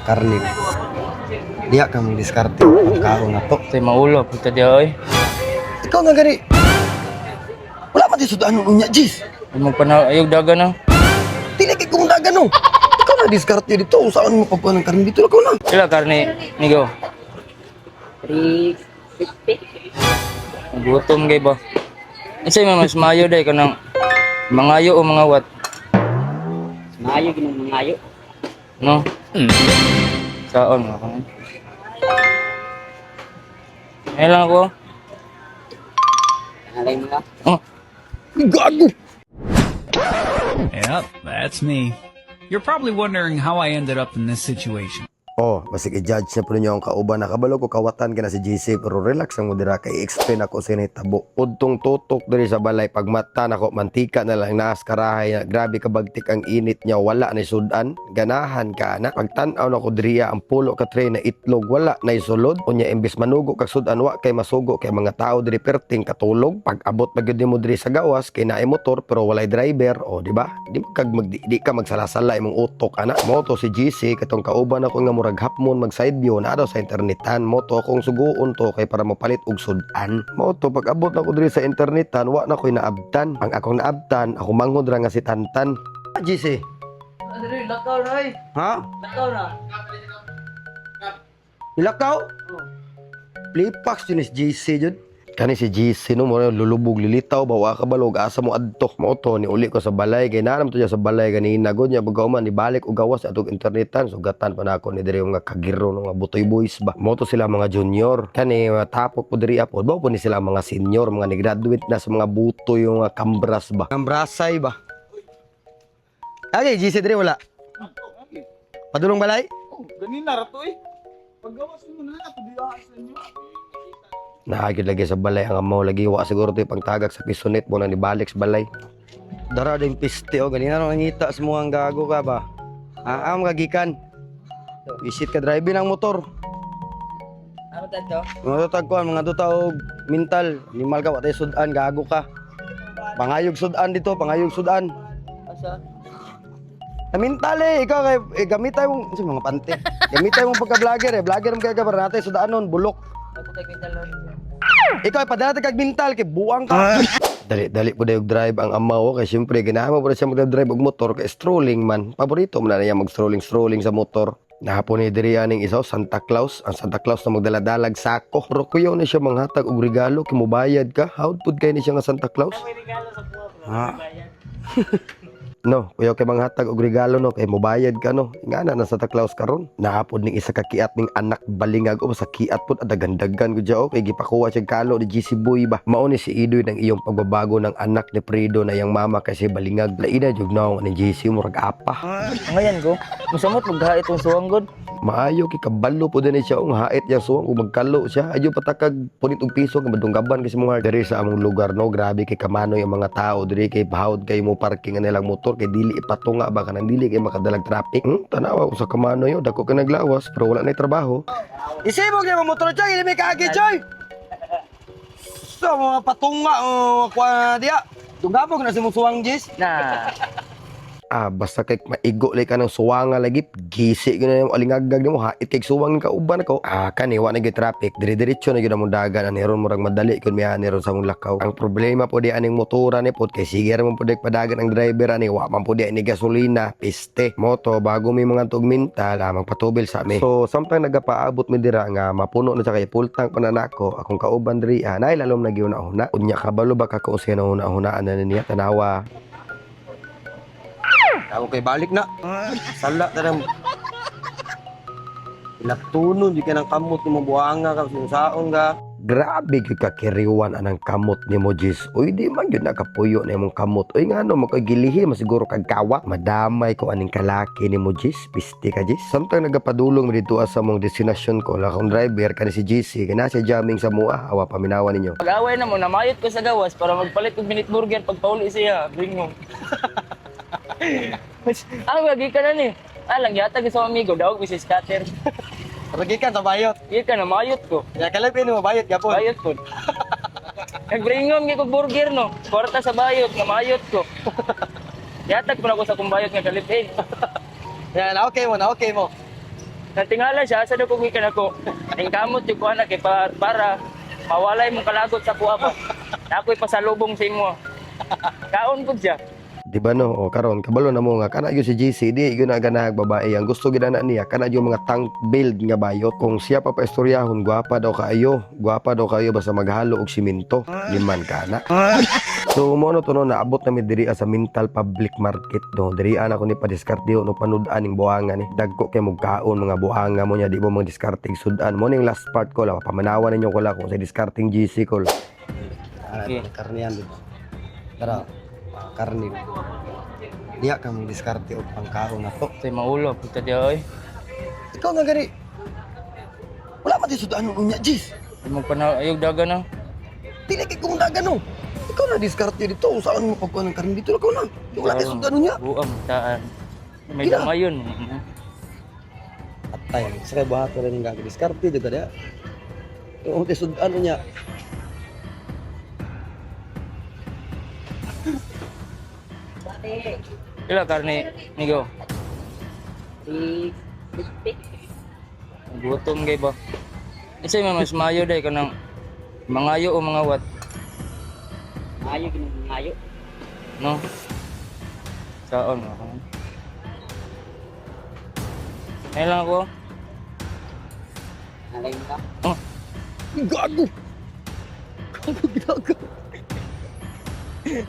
karne. Diya ka mong diskarte ang kaon na to. Tay maulo puta di oy. Ikaw nga gani. Wala man di sudaan mo niya, Jis. Mo pa na ayog daga na. Dili kay kung dagan no. Ikaw na diskarte dito. Saan mo pagkuhan ng karne dito? Ikaw na. Pila karne nigo? 350. Gutom gay ba? Unsay man mas maayo day kanang mangayo o mga wat? Mayo ginang mangayo. No? Saon nga kan. Ay lang ako. Alay mo ka. Oh, Gago. Yep, that's me. You're probably wondering how I ended up in this situation. Oh, basig i-judge na po ninyo ang kauban. Nakabalo ko kawatan ka na si GC, pero relax ang mudira kay explain ako sa hitabo. Udtong tutok diri sa balay, pagmata nako mantika na lang naas karahay na grabe kabagtik ang init niya, wala na sudan. Ganahan ka na. Pagtan-aw na ko diriya ang pulo ka tray na itlog, wala na isulod. Unya imbis manugo kag sudan, wa kay masugo kay mga tao diri perting katulog. Pag abot magyud mo diri sa gawas kay naay motor pero walay driver, o di ba? Di kag di ka magsalasala imong utok ana. Moto si GC katong kauban ako nga murag hapmon mag side view na daw sa internetan. Moto akong suguon to kay para mapalit og sudan. Moto pag abot na ko diri sa internetan, wa na ko'y naabtan. Ang akong naabtan, ako manghod ra nga si Tantan. GC. Adre lakaw na ay. Ha? Lakaw na. Ilakaw? Plipax yun is GC jud. Kani si GC no mo lulubog lilitaw bawa ka balog asa mo adto. Moto ni uli ko sa balay kay nanam to sa balay ganina god nya bagaw man ibalik og gawas atog internetan sugatan pa nako ni diri nga kagiro nga butoy boys ba. Moto sila mga junior. Kani matapok po diri apod bawo po ni sila mga senior mga ni graduate na sa mga butoy yung kambras ba. Kambrasay ba. Okay, GC diri wala. Padulong balay? Ganina rato eh. Paggawas mo na ako di sa inyo. Nahagid lagi sa balay ang amaw lagi wa siguro to pangtagak sa pisonit mo na ni balik sa balay. Dara din piste o ganina nang ngita sa mga gago ka ba. Am kagikan. Visit ka driving ang motor. Ano tato? Mga tagkuan mga duta og mental, limal ka wa tay sudan gago ka. Pangayog sudan dito, pangayog sudan. Asa? Na mental ikaw kay gamitay mong sa mga pante. Gamitay mong pagka-vlogger vlogger mo kay ka para natay sudanon bulok. Ako tayo pintalon. Ikaw ay padala kag mental kay buang ka. Dali po dayog drive ang amaw kay syempre ganahan mo po siya mag-drive og motor kay strolling man. Paborito mo na niya mag-strolling sa motor. Nahapon ni diri aning isaw Santa Claus. Ang Santa Claus na magdala-dalag sako. Pero kuyaw na siya manghatag og regalo kay mobayad ka. Howd pud kay ni siya nga Santa Claus? May regalo sa buwa bro. Ha? No, kuyaw kay manghatag og regalo no kay mobayad ka no. Ingana na Santa Claus karon. Nahapon ning isa ka kiat ning anak balingag o sa kiat pud adagandagan gud jao kay gipakuha siya kalo ni GC Boy ba. Mao ni si Idoy ng iyong pagbabago ng anak ni Fredo na yang mama kasi balingag. Laina jud naong ni GC murag apa. ngayon ko. Musamot magha itong suwang god. Maayo kay kabalo po din siya ang hait yang suwang ug magkalo siya. Ayo patakag punit og piso nga madunggaban kasi mga diri sa among lugar no. Grabe kay kamanoy ang mga tao diri kay bahawd kay mo parking ang nilang motor kay dili ipatunga ba kanang dili kay makadalag traffic. Tanawa ko sa kamanoy dako ka naglawas pero wala na trabaho. Isibog yung motor choy, hindi may kaagi choy. So mga patunga kwa dia. Tunggapog na si musuwang Jis. Na. Basta kay maigo lay ka ng suwanga lagi gisi gyud na alingagag nimo hait kay suwang ka uban ko. Kani wa na gyud traffic dire-diretso na gyud ang dagan aniron murag madali kun miha aniron sa mong lakaw. Ang problema po di aning motora ni pod kay sige ra man pod padagan ang driver ani wa man pod ni gasolina piste moto bago may mga tug mental magpatubil sa mi. So samtang nagapaabot mi dira nga mapuno na sa kay full tank pa na nako akong kauban diri nay lalom na gyud na una unya kabalo ba ka kung sino na hunaan na niya tanawa. Ako kay balik na. Sala na lang. Ilatunon, di ka ng kamot ni mo buhanga ka, sinusaon ka. Grabe ka kakiriwan anang kamot ni mo, Jis. Uy, di man yun nakapuyo na yung kamot. Uy, nga no, makagilihi, masiguro kag kawat. Madamay ko aning kalaki ni mo, Jis. Pisti ka, Jis. Samtang nagapadulong mo dito sa mong destinasyon ko, lakong driver ka ni si JC, kaya nasa jamming sa mua, awa paminawan ninyo. Pag-away na mo, namayot ko sa gawas para magpalit ng minute burger pagpauli siya. Bring mo. Lagi ka na ni. Lang yata sa amigo, dawag ko si scatter. Lagi ka sa bayot. Iya ka na, mayot ko. Kaya kalapin mo, bayot ka po. Bayot ko. Nagbringom nga kong burger no. Kwarta sa bayot, nga mayot ko. Yatag ko na ko sa kong bayot nga kalipin. Yan, na okay mo. natingala siya sa dako gikan ako. Ang kamot yung kuha na kay para mawalay mong kalagot sa kuha ba. Ako'y pasalubong sa imo. Kaon po siya. Di ba no? O karon kabalo na mo nga kana gyud si GC di gyud na ganahag babae ang gusto gid na niya kana yung mga tank build nga bayot kung siya pa paistoryahon gwapa daw kaayo basta maghalo og simento liman kana. So mo no to no naabot na mi diri sa mental public market do diri ana ko ni padiskarte no panud-an ning buhanga ni dagko kay mugkaon mga buhanga mo nya di mo mga diskarte sudan mo ning last part ko la pamanawan ninyo ko la kung sa diskarting GC ko. Okay. Karniyan dito. Tara, karni. Diya ka mong diskarte o pangkaon na to. Say maulo kita dia oy. Ikaw nga gani. Wala man di sudan mo niya, Jis. Mo panayog daga na. Dili kay kung dagan no. Ikaw na diskarte dito. Saan mo pagkuha ng karni dito? Ikaw na. Wala kay sudan niya. Buang taan. May Gila. gamayon. Atay, sa kay buhat rin nga diskarte dito dia. Yung te sudan niya. Ila karne nigo. Gutom gay ba? Isa may mas mayo day kanang mangayo o mga wat. Mayo, mayo. No? Saon mo? Ngayon lang ako. Nalay mo ka? Gago. Gago gago.